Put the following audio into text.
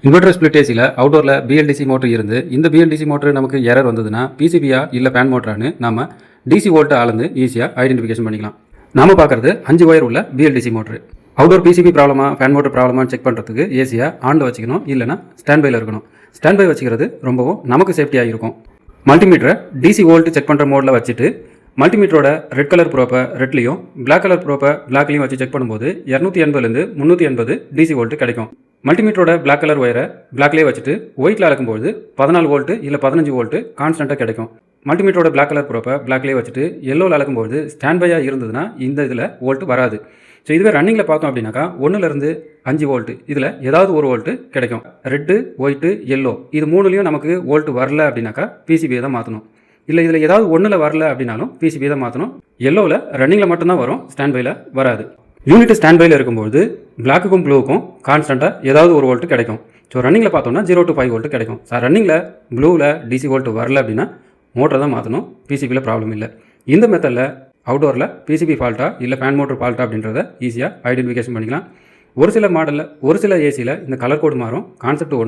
Inverter split ஏசியில் அவுட்டோரில் BLDC motor இருந்து இந்த பிஎல்டிசி மோட்டர் நமக்கு எரர் வந்ததுன்னா பிசிபியா இல்லை ஃபேன் மோட்டரானு நம்ம டிசி வோல்ட்டை அளந்து ஈஸியாக ஐடென்டிஃபிகேஷன் பண்ணிக்கலாம். நாம பார்க்குறது 5 ஒயர் உள்ள பிஎல்டிசி மோட்டர். அவுட்டோர் பிசிபி ப்ராப்ளமா ஃபேன் மோட்டர் ப்ராப்ளமானு செக் பண்ணுறதுக்கு ஏசியாக ஆனில் வச்சுக்கணும், இல்லைனா ஸ்டாண்ட் பையில் இருக்கணும். ஸ்டாண்ட் பை வச்சுக்கிறது ரொம்பவும் நமக்கு சேஃப்டியாக இருக்கும். மல்டிமீட்டரை டிசி வோல்ட் செக் பண்ணுற மோடில் வச்சுட்டு மல்டிமீட்டரோட ரெட் கலர் ப்ரோப்பை ரெட்லையும் பிளாக் கலர் ப்ரோப்பை பிளாக்லையும் வச்சு செக் பண்ணும்போது 280லேருந்து 380 டிசி வோல்ட் கிடைக்கும். மல்டிமீட்டரோட பிளாக் கலர் ஒயரை பிளாக்லேயே வச்சுட்டு ஒயிட்டில் அளக்கும்போது 14 வோல்ட் இல்லை 15 வோல்ட் கான்ஸ்டண்ட்டாக கிடைக்கும். மல்டிமீட்டரோட பிளாக் கலர் ப்ரோப்பை பிளாக்லேயே வச்சுட்டு எல்லோவில் அளக்கும்போது ஸ்டாண்ட் பையாக இருந்ததுன்னா இந்த இதில் வோல்ட் வராது. ஸோ இதுவே ரன்னிங்கில் பார்த்தோம் அப்படின்னாக்கா 1லேருந்து 5 வோல்ட் இதில் ஏதாவது ஒரு வோல்ட் கிடைக்கும். ரெட்டு, ஒயிட்டு, எல்லோ இது மூணுலேயும் நமக்கு வோல்ட் வரல அப்படின்னாக்கா பிசிபியை தான் மாற்றணும். இல்லை இதில் ஏதாவது ஒன்றில் வரல அப்படின்னாலும் பிசிபியை தான் மாற்றணும். எல்லோவில் ரன்னிங்கில் மட்டும்தான் வரும், ஸ்டாண்ட் பையில் வராது. யூனிட் ஸ்டாண்ட் பையில் இருக்கும்போது பிளாக்குக்கும் ப்ளூவுக்கும் கான்ஸ்டண்ட்டாக ஏதாவது ஒரு வோல்ட் கிடைக்கும். ஸோ ரன்னிங்கில் பார்த்தோம்னா 0 to 5 வோல்ட் கிடைக்கும். சார் ரன்னிங்கில் ப்ளூவில் டிசி வோல்ட் வரல அப்படின்னா மோட்டரை தான் மாற்றணும், பிசிபியில் ப்ராப்ளம் இல்லை. இந்த மெத்தடில் அவுட்டோரில் பிசிபி ஃபால்ட்டா இல்லை ஃபேன் மோட்டர் ஃபால்ட்டா அப்படின்றத ஈஸியாக ஐடென்டிஃபிகேஷன் பண்ணிக்கலாம். ஒரு சில மாடலில் ஒரு சில ஏசியில் இந்த கலர் கோடு மாறும், கான்செப்ட் ஒன்று.